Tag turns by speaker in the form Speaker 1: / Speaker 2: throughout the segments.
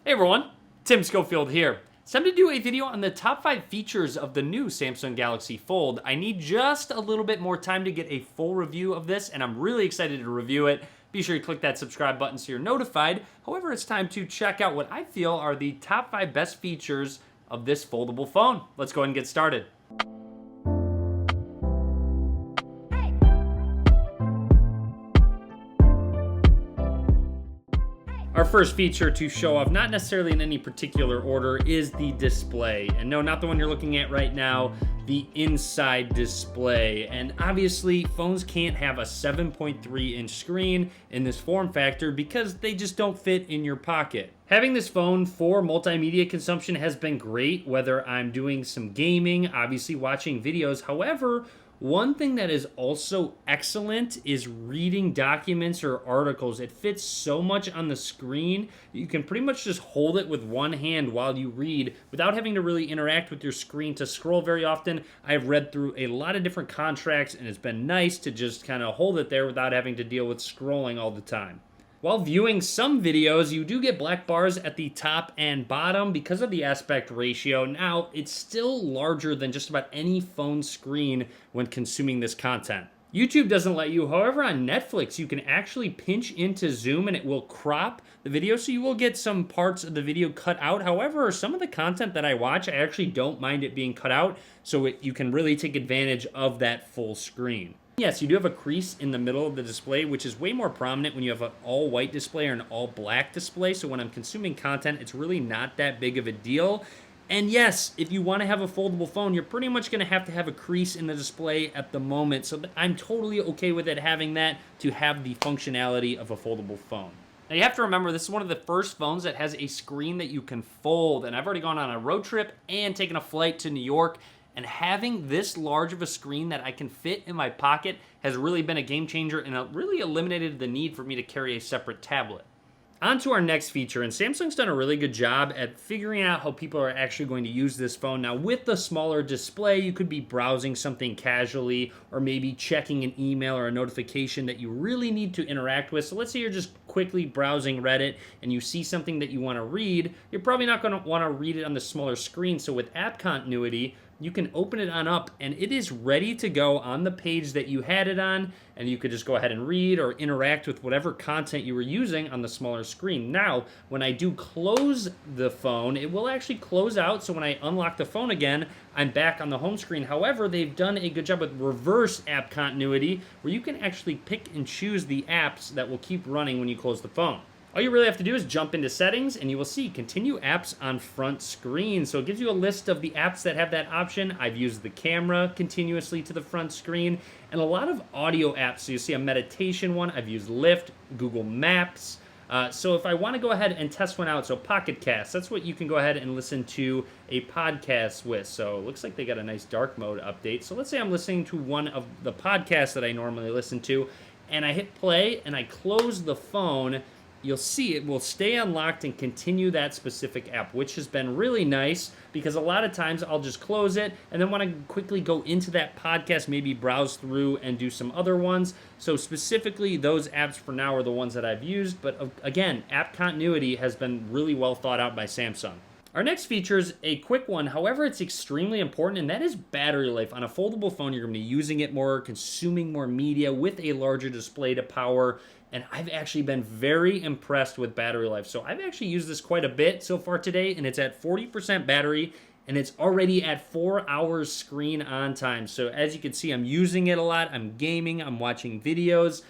Speaker 1: Hey everyone, Tim Schofield here. It's time to do a video on the top 5 features of the new Samsung Galaxy Fold. I need just a little bit more time to get a full review of this, and I'm really excited to review it. Be sure to click that subscribe button so you're notified. However, it's time to check out what I feel are the top 5 best features of this foldable phone. Let's go ahead and get started. Our first feature to show off, not necessarily in any particular order, is the display. And no, not the one you're looking at right now, the inside display. And obviously, phones can't have a 7.3-inch screen in this form factor because they just don't fit in your pocket. Having this phone for multimedia consumption has been great, whether I'm doing some gaming, obviously watching videos. However, one thing that is also excellent is reading documents or articles. It fits so much on the screen. You can pretty much just hold it with one hand while you read without having to really interact with your screen to scroll very often. I've read through a lot of different contracts, and it's been nice to just kind of hold it there without having to deal with scrolling all the time. While viewing some videos, you do get black bars at the top and bottom because of the aspect ratio. Now, it's still larger than just about any phone screen when consuming this content. YouTube doesn't let you. However, on Netflix, you can actually pinch into zoom and it will crop the video, so you will get some parts of the video cut out. However, some of the content that I watch, I actually don't mind it being cut out, so you can really take advantage of that full screen. Yes, you do have a crease in the middle of the display, which is way more prominent when you have an all-white display or an all-black display. So when I'm consuming content, it's really not that big of a deal. And yes, if you want to have a foldable phone, you're pretty much going to have a crease in the display at the moment. So I'm totally okay with it having that to have the functionality of a foldable phone. Now you have to remember, this is one of the first phones that has a screen that you can fold. And I've already gone on a road trip and taken a flight to New York. And having this large of a screen that I can fit in my pocket has really been a game changer, and it really eliminated the need for me to carry a separate tablet. On to our next feature, and Samsung's done a really good job at figuring out how people are actually going to use this phone. Now, with the smaller display, you could be browsing something casually or maybe checking an email or a notification that you really need to interact with. So let's say you're just quickly browsing Reddit and you see something that you want to read. You're probably not going to want to read it on the smaller screen. So with app continuity, you can open it on up and it is ready to go on the page that you had it on, and you could just go ahead and read or interact with whatever content you were using on the smaller screen. Now, when I do close the phone, it will actually close out, so when I unlock the phone again, I'm back on the home screen. However, they've done a good job with reverse app continuity, where you can actually pick and choose the apps that will keep running when you close the phone. All you really have to do is jump into settings and you will see continue apps on front screen. So it gives you a list of the apps that have that option. I've used the camera continuously to the front screen and a lot of audio apps. So you see a meditation one. I've used Lyft, Google Maps. So if I want to go ahead and test one out, so Pocket Cast, that's what you can go ahead and listen to a podcast with. So it looks like they got a nice dark mode update. So let's say I'm listening to one of the podcasts that I normally listen to, and I hit play and I close the phone. You'll see it will stay unlocked and continue that specific app, which has been really nice because a lot of times I'll just close it and then want to quickly go into that podcast, maybe browse through and do some other ones. So specifically, those apps for now are the ones that I've used. But again, app continuity has been really well thought out by Samsung. Our next feature is a quick one. However, it's extremely important, and that is battery life. On a foldable phone, you're going to be using it more, consuming more media with a larger display to power, and I've actually been very impressed with battery life. So I've actually used this quite a bit so far today, and it's at 40% battery, and it's already at 4 hours screen on time. So as you can see, I'm using it a lot. I'm gaming, I'm watching videos,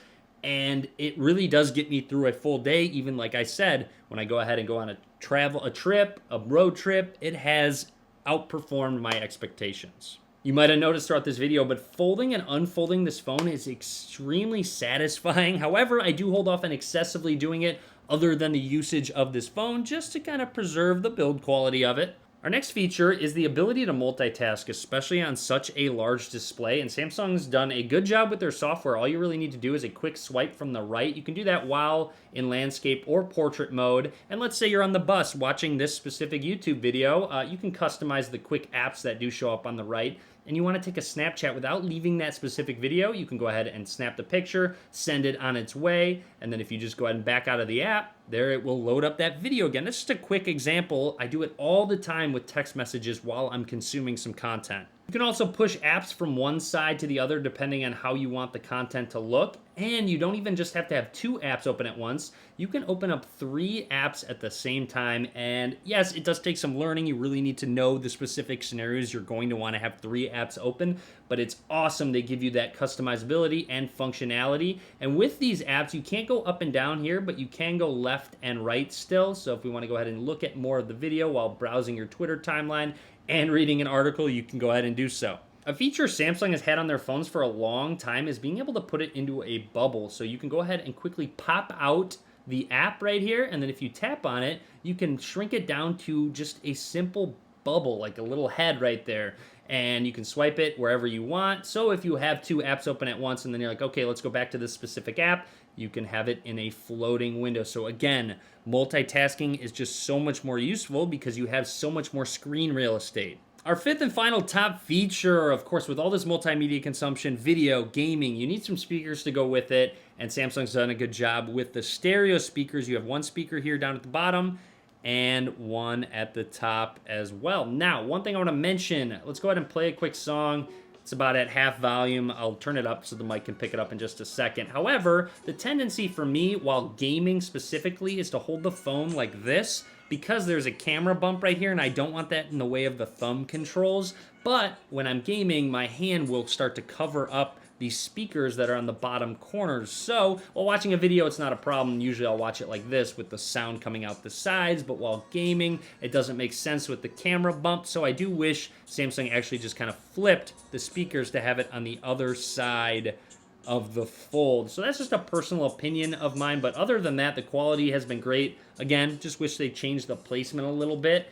Speaker 1: and it really does get me through a full day. Even like I said, when I go ahead and go on a road trip, it has outperformed my expectations. You might have noticed throughout this video, but folding and unfolding this phone is extremely satisfying. However, I do hold off on excessively doing it other than the usage of this phone, just to kind of preserve the build quality of it. Our next feature is the ability to multitask, especially on such a large display, and Samsung's done a good job with their software. All you really need to do is a quick swipe from the right. You can do that while in landscape or portrait mode, and let's say you're on the bus watching this specific YouTube video, you can customize the quick apps that do show up on the right. and you want to take a Snapchat without leaving that specific video, you can go ahead and snap the picture, send it on its way, and then if you just go ahead and back out of the app, there it will load up that video again. That's just a quick example. I do it all the time with text messages while I'm consuming some content. You can also push apps from one side to the other depending on how you want the content to look. And you don't even just have to have 2 apps open at once. You can open up 3 apps at the same time. And yes, it does take some learning. You really need to know the specific scenarios you're going to want to have 3 apps open. But it's awesome. They give you that customizability and functionality. And with these apps, you can't go up and down here, but you can go left and right still. So if we want to go ahead and look at more of the video while browsing your Twitter timeline and reading an article, you can go ahead and do so. A feature Samsung has had on their phones for a long time is being able to put it into a bubble. So you can go ahead and quickly pop out the app right here, and then if you tap on it, you can shrink it down to just a simple bubble, like a little head right there. And you can swipe it wherever you want. So if you have 2 apps open at once and then you're like, okay, let's go back to this specific app, you can have it in a floating window. So again, multitasking is just so much more useful because you have so much more screen real estate. Our 5th and final top feature, of course, with all this multimedia consumption, video, gaming, you need some speakers to go with it, and Samsung's done a good job with the stereo speakers. You have 1 speaker here down at the bottom, and 1 at the top as well. Now, one thing I want to mention, let's go ahead and play a quick song. It's about at half volume. I'll turn it up so the mic can pick it up in just a second. However, the tendency for me while gaming specifically is to hold the phone like this because there's a camera bump right here and I don't want that in the way of the thumb controls. But when I'm gaming, my hand will start to cover up these speakers that are on the bottom corners. So while watching a video, it's not a problem. Usually I'll watch it like this with the sound coming out the sides, but while gaming, it doesn't make sense with the camera bump. So I do wish Samsung actually just kind of flipped the speakers to have it on the other side of the fold. So that's just a personal opinion of mine, but other than that, the quality has been great. Again, just wish they changed the placement a little bit.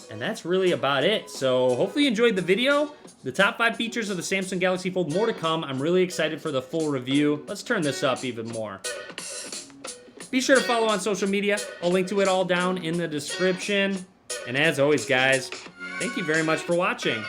Speaker 1: And that's really about it. So hopefully you enjoyed the video. The top 5 features of the Samsung Galaxy Fold, more to come. I'm really excited for the full review. Let's turn this up even more. Be sure to follow on social media. I'll link to it all down in the description. And as always, guys, thank you very much for watching.